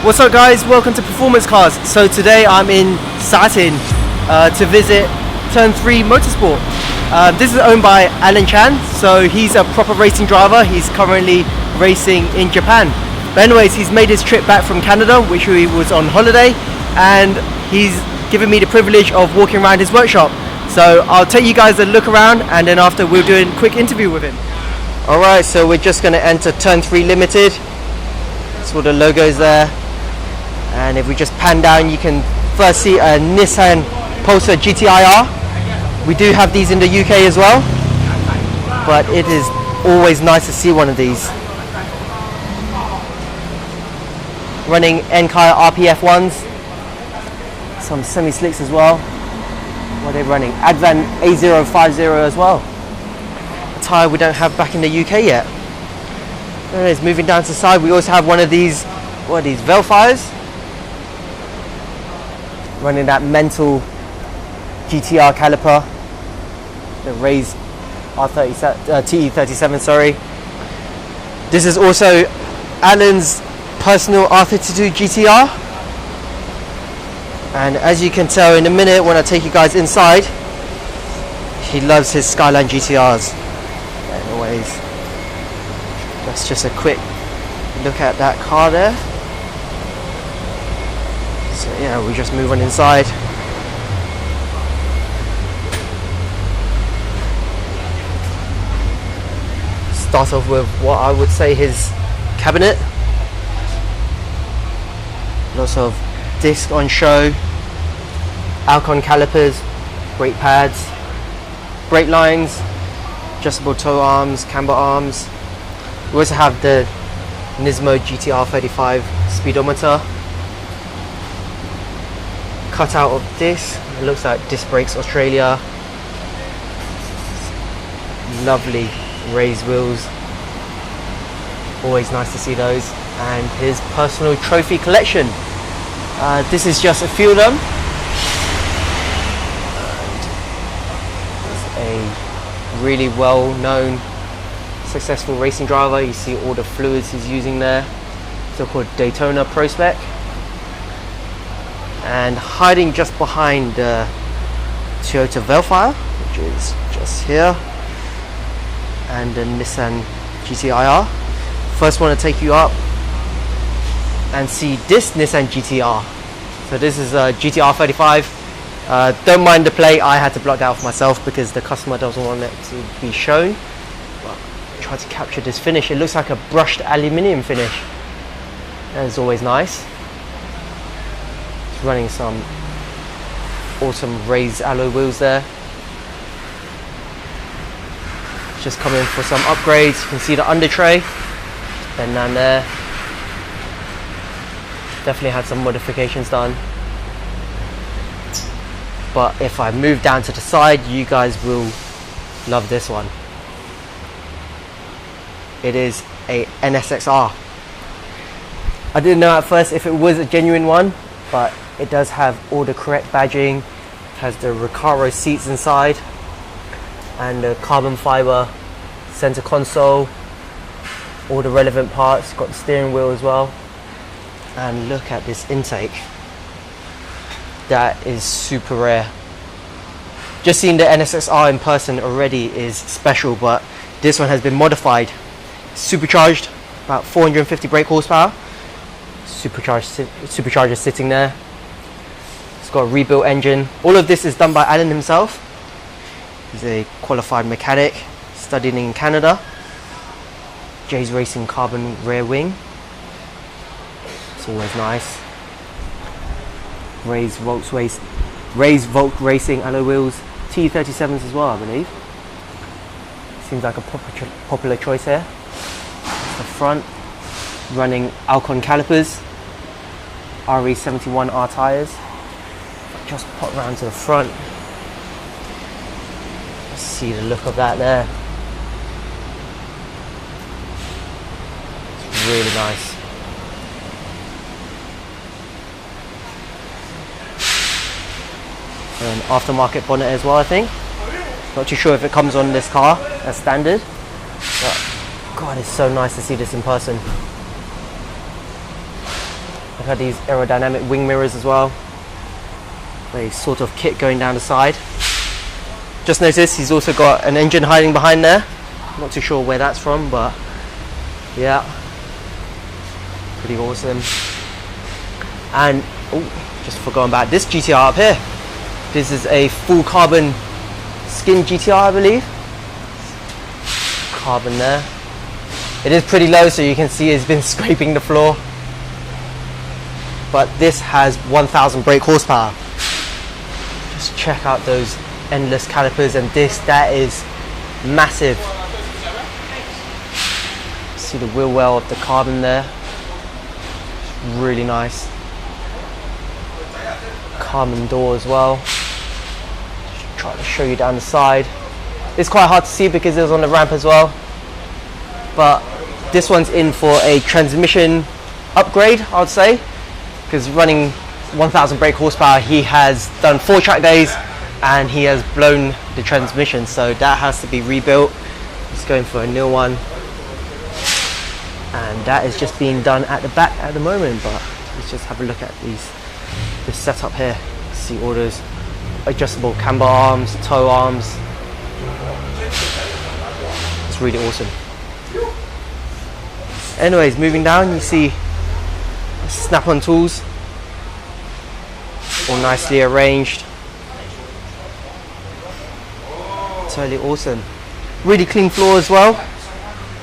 What's up guys, welcome to Performance Cars. So today I'm in Satin to visit Turn 3 Motorsport. This is owned by Alan Chan, so he's a proper racing driver. He's currently racing in Japan. But anyways, he's made his trip back from Canada, which he was on holiday, and he's given me the privilege of walking around his workshop. So I'll take you guys a look around, and then after we'll do a quick interview with him. Alright, so we're just going to enter Turn 3 Limited. That's all the logos there. And if we just pan down, you can first see a Nissan Pulsar GTiR. We do have these in the UK as well, but it is always nice to see one of these. Running Enkei RPF ones, some semi-slicks as well. What are they running? Advan A050 as well. A tyre we don't have back in the UK yet. There it is, moving down to the side. We also have one of these, what are these, Velfires? Running that mental GTR caliper, the raised TE37, sorry. This is also Alan's personal R32 GTR, and as you can tell in a minute when I take you guys inside, he loves his Skyline GTRs. Anyways, that's just a quick look at that car there. So yeah, we just move on inside. Start off with what I would say his cabinet. Lots of disc on show, Alcon calipers, brake pads, brake lines, adjustable toe arms, camber arms. We also have the Nismo GTR 35 speedometer. Cutout of this, it looks like Disc Brakes Australia. Lovely raised wheels, always nice to see those. And his personal trophy collection. This is just a few of them. He's a really well-known, successful racing driver. You see all the fluids he's using there. So-called Daytona Pro Spec. And hiding just behind the Toyota Velfire, which is just here, and the Nissan GTiR. First want to take you up and see this Nissan GTR. So this is a GTR 35. Don't mind the plate, I had to block that off myself because the customer doesn't want it to be shown. But try to capture this finish. It looks like a brushed aluminium finish. That is always nice. Running some awesome raised alloy wheels there. Just coming for some upgrades. You can see the under tray, then down there. Definitely had some modifications done. But if I move down to the side, you guys will love this one. It is a NSX-R. I didn't know at first if it was a genuine one, but it does have all the correct badging, has the Recaro seats inside, and the carbon fiber center console, all the relevant parts, got the steering wheel as well. And look at this intake. That is super rare. Just seeing the NSX-R in person already is special, but this one has been modified. Supercharged, about 450 brake horsepower. Supercharger sitting there. It's got a rebuilt engine. All of this is done by Alan himself. He's a qualified mechanic, studying in Canada. Jay's Racing carbon rear wing. It's always nice. Raised Volt Racing alloy wheels. T37s as well, I believe. Seems like a popular choice here. That's the front. Running Alcon calipers. RE71R tyres. Just pop round to the front. Let's see the look of that there. It's really nice. An aftermarket bonnet as well, I think. Not too sure if it comes on this car as standard, but God, it's so nice to see this in person. Look at these aerodynamic wing mirrors as well. A sort of kit going down the side. Just noticed he's also got an engine hiding behind there. Not too sure where that's from, but yeah, pretty awesome. And just forgot about this GTR up here. This is a full carbon skin GTR, I believe. Carbon there. It is pretty low, so you can see it's been scraping the floor. But this has 1,000 brake horsepower. Just check out those endless calipers, and that is massive. See the wheel well of the carbon there. Really nice. Carbon door as well. Just try to show you down the side. It's quite hard to see because it was on the ramp as well. But this one's in for a transmission upgrade, I would say, because running 1,000 brake horsepower, he has done 4 track days and he has blown the transmission, so that has to be rebuilt. He's going for a new one, and that is just being done at the back at the moment. But let's just have a look at this setup here. See all those adjustable camber arms, toe arms. It's really awesome. Anyways, moving down, you see snap-on tools, all nicely arranged. Totally awesome. Really clean floor as well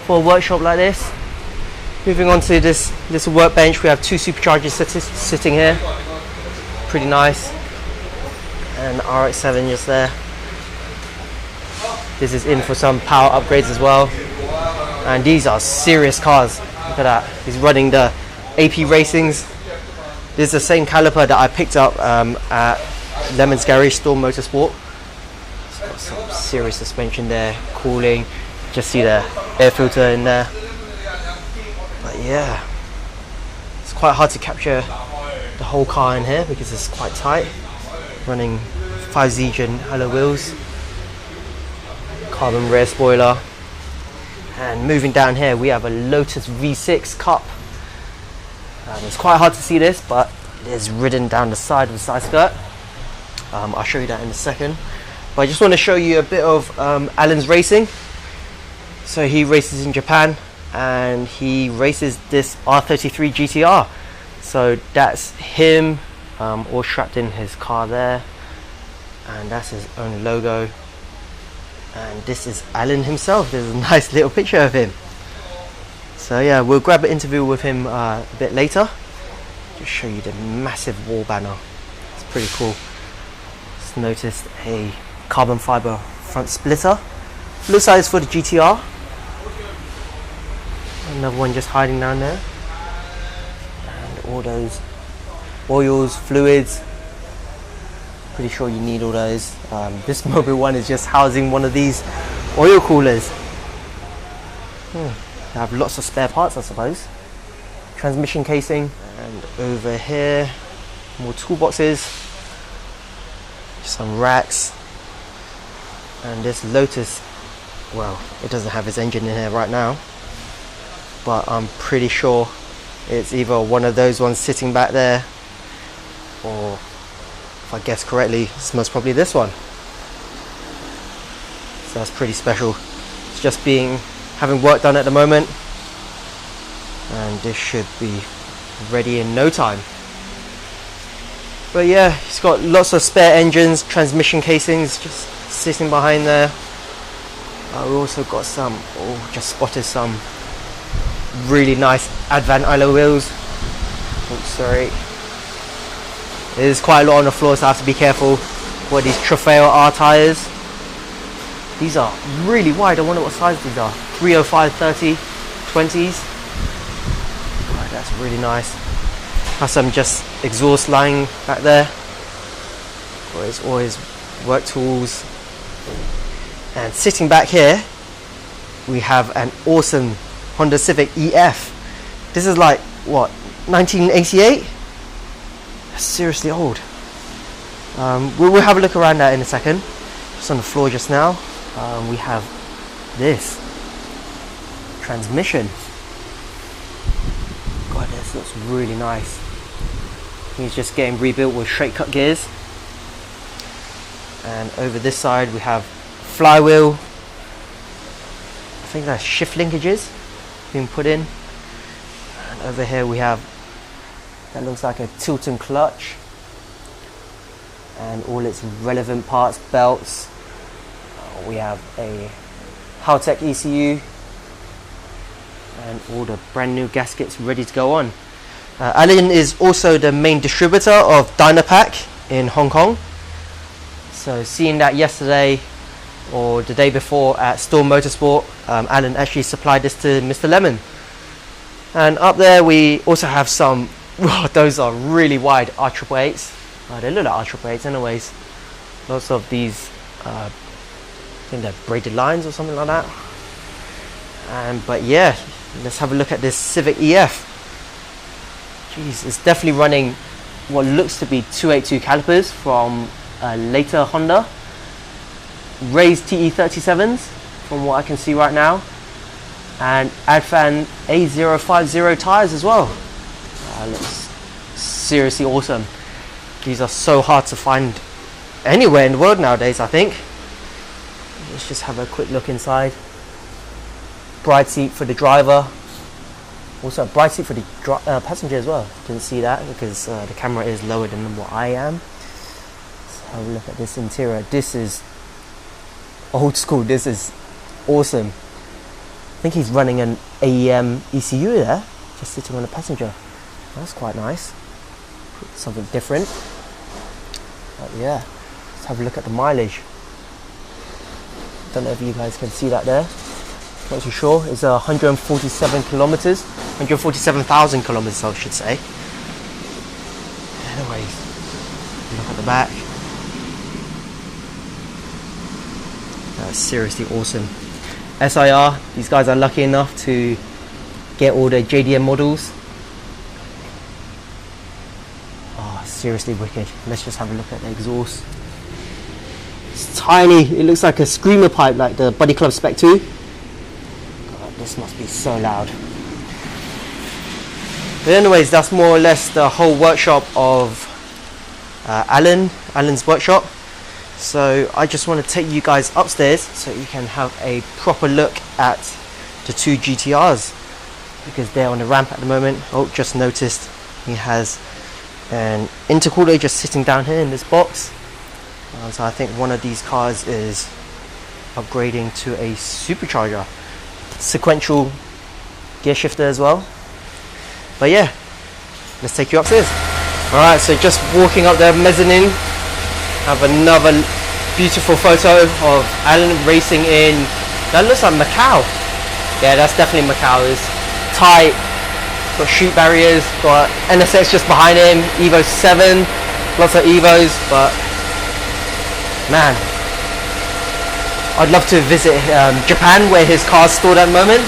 for a workshop like this. Moving on to this workbench, we have 2 superchargers sitting here. Pretty nice. And RX-7 just there. This is in for some power upgrades as well. And these are serious cars. Look at that. He's running the AP Racings. This is the same caliper that I picked up at Lemon's Garage Store Motorsport. It's got some serious suspension there, cooling. Just see the air filter in there. But yeah, it's quite hard to capture the whole car in here because it's quite tight. Running 5Z Gen alloy wheels, carbon rear spoiler. And moving down here, we have a Lotus V6 Cup. It's quite hard to see this, but it is ridden down the side of the side skirt. I'll show you that in a second. But I just want to show you a bit of Alan's racing. So he races in Japan, and he races this R33 GTR. So that's him, all strapped in his car there. And that's his own logo. And this is Alan himself. There's a nice little picture of him. So yeah, we'll grab an interview with him a bit later. Just show you the massive wall banner. It's pretty cool. Just noticed a carbon fiber front splitter. Looks like it's for the GTR. Another one just hiding down there. And all those oils, fluids. Pretty sure you need all those. This mobile one is just housing one of these oil coolers. They have lots of spare parts, I suppose. Transmission casing, and over here more toolboxes, some racks, and this Lotus, well, it doesn't have its engine in here right now, but I'm pretty sure it's either one of those ones sitting back there, or if I guess correctly, it's most probably this one. So that's pretty special. It's just having work done at the moment, and this should be ready in no time. But yeah, it's got lots of spare engines, transmission casings just sitting behind there. We also got some, just spotted some really nice Advan alloy wheels. Sorry. There's quite a lot on the floor, so I have to be careful. What, these Trofeo R tyres. These are really wide. I wonder what size these are. 305, 30, 20s. Oh, that's really nice. Has some just exhaust lying back there. Always work tools. And sitting back here, we have an awesome Honda Civic EF. This is like, what, 1988? That's seriously old. We'll have a look around that in a second. Just on the floor just now, we have this transmission. God, this looks really nice. He's just getting rebuilt with straight cut gears. And over this side we have flywheel. I think that's shift linkages being put in. And over here we have, that looks like a tilt and clutch. And all its relevant parts, belts. We have a Haltech ECU. And all the brand new gaskets ready to go on. Alan is also the main distributor of Dynapack in Hong Kong. So seeing that yesterday or the day before at Storm Motorsport, Alan actually supplied this to Mr. Lemon. And up there we also have some, those are really wide R888s. They look like R888s anyways. Lots of these, I think they're braided lines or something like that. But yeah, let's have a look at this Civic EF. Jeez, it's definitely running what looks to be 282 calipers from a later Honda. Raised TE37s from what I can see right now. And Adfan A050 tyres as well. Looks seriously awesome. These are so hard to find anywhere in the world nowadays, I think. Let's just have a quick look inside. Bride seat for the driver. Also a bride seat for the passenger as well. Didn't see that because the camera is lower than what I am. Let's have a look at this interior. This is old school. This is awesome. I think he's running an AEM ECU there, just sitting on the passenger. That's quite nice. Something different. But yeah, let's have a look at the mileage. Don't know if you guys can see that there. Not too sure. It's 147 kilometers, 147,000 kilometers, I should say. Anyways, look at the back. That's seriously awesome. SiR, these guys are lucky enough to get all the JDM models. Oh, seriously wicked. Let's just have a look at the exhaust. It's tiny. It looks like a screamer pipe, like the Buddy Club Spec 2. This must be so loud. But anyways, that's more or less the whole workshop of Alan's workshop. So I just want to take you guys upstairs so you can have a proper look at the two GTRs, because they're on the ramp at the moment. Oh, just noticed he has an intercooler just sitting down here in this box. So I think one of these cars is upgrading to a supercharger. Sequential gear shifter as well. But yeah, let's take you upstairs. Alright, so just walking up the mezzanine, have another beautiful photo of Alan racing in, that looks like Macau. Yeah, that's definitely Macau. It's tight, got chute barriers, got NSX just behind him, Evo 7, lots of Evos. But man, I'd love to visit Japan, where his car's stored at the moment,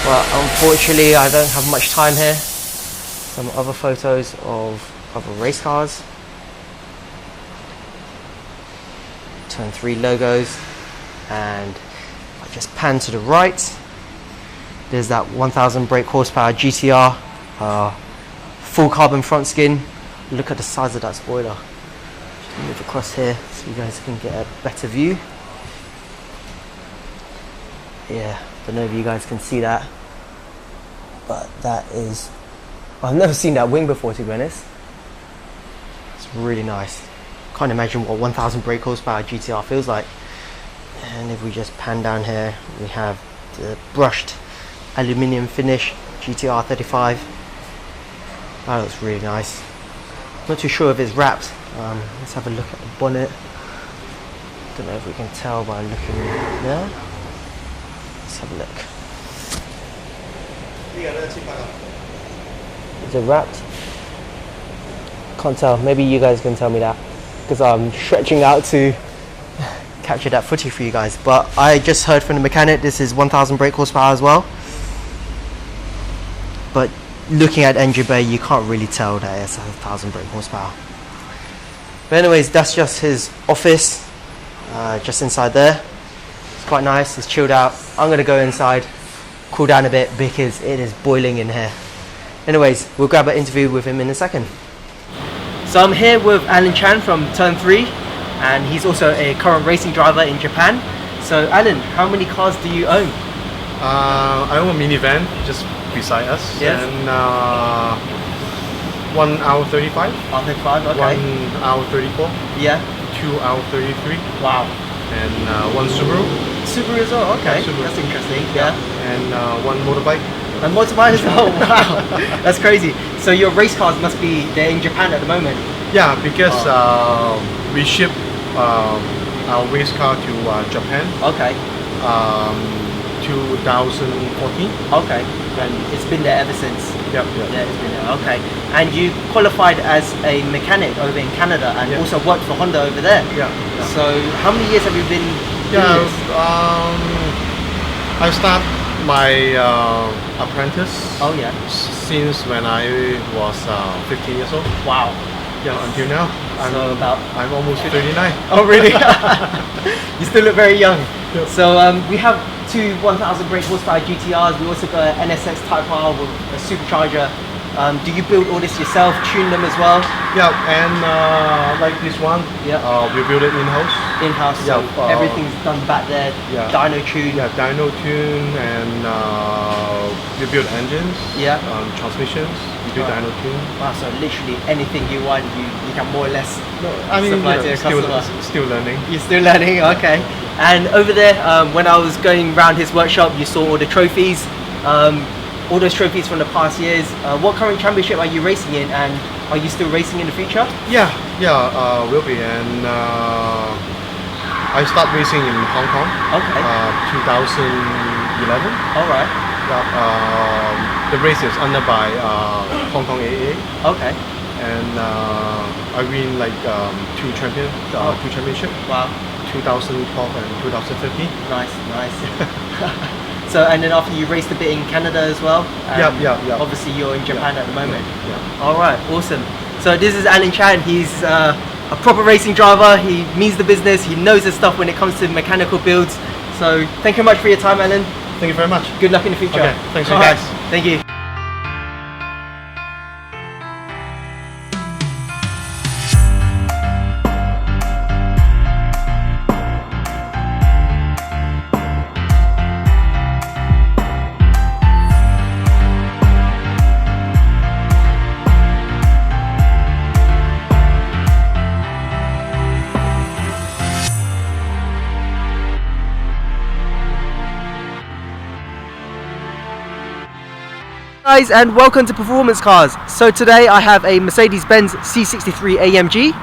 but unfortunately I don't have much time here. Some other photos of other race cars. Turn 3 logos, and I just pan to the right. There's that 1000 brake horsepower GTR, full carbon front skin. Look at the size of that spoiler. Just move across here so you guys can get a better view. Yeah, don't know if you guys can see that, but that is, I've never seen that wing before, to be honest. It's really nice. Can't imagine what 1000 brake horsepower GTR feels like. And if we just pan down here, we have the brushed aluminium finish GTR 35. That looks really nice. Not too sure if it's wrapped. Let's have a look at the bonnet. Don't know if we can tell by looking there. Let's have a look. Is it wrapped? Can't tell. Maybe you guys can tell me that, because I'm stretching out to capture that footage for you guys. But I just heard from the mechanic this is 1000 brake horsepower as well. But looking at engine bay, you can't really tell that it's 1000 brake horsepower. But anyways, that's just his office, just inside there. It's quite nice, it's chilled out. I'm gonna go inside, cool down a bit, because it is boiling in here. Anyways, we'll grab an interview with him in a second. So I'm here with Alan Chan from Turn 3, and he's also a current racing driver in Japan. So Alan, how many cars do you own? I own a minivan just beside us, Yes. and one hour 35, R35, okay. 1 hour 34, Yeah. 2 hour 33, Wow. and one Subaru, Subaru as well, okay. Subaru. That's interesting, yeah. and one motorbike. And motorbike as well, wow. That's crazy. So your race cars must be, they're in Japan at the moment? Yeah, because we ship our race car to Japan, Okay. 2014. Okay. And it's been there ever since? Yep. Yeah, it's been there, okay. And you qualified as a mechanic over in Canada and also worked for Honda over there? Yeah. So how many years have you been doing this? I start my apprentice since when I was 15 years old. Wow. Yeah, until now. I'm almost 39. Oh really? You still look very young. Yep. So we have two 1000 brake horsepower GTRs. We also got an NSX Type R with a supercharger. Do you build all this yourself, tune them as well? Yeah, and like this one, we build it in-house. In-house, so everything's done back there, dyno tune. Yeah, dyno tune, and we build engines, transmissions, we do dyno tune. Wow, so literally anything you want, you can more or less supply to your customer. Still learning. You're still learning, okay. And over there, when I was going around his workshop, you saw all the trophies. All those trophies from the past years. What current championship are you racing in, and are you still racing in the future? Yeah, will be. And I start racing in Hong Kong. Okay. 2011. All right. The race is under by Hong Kong AA. Okay. And I win like two championships. Wow. 2012 and 2015. Nice. So, and then after you raced a bit in Canada as well? Yeah. Obviously you're in Japan at the moment? Yeah. Alright, awesome. So this is Alan Chan. He's a proper racing driver. He means the business. He knows his stuff when it comes to mechanical builds. So thank you very much for your time, Alan. Thank you very much. Good luck in the future. Okay, thanks you guys. Thank you. Guys, and welcome to Performance Cars. So today I have a Mercedes-Benz C63 AMG.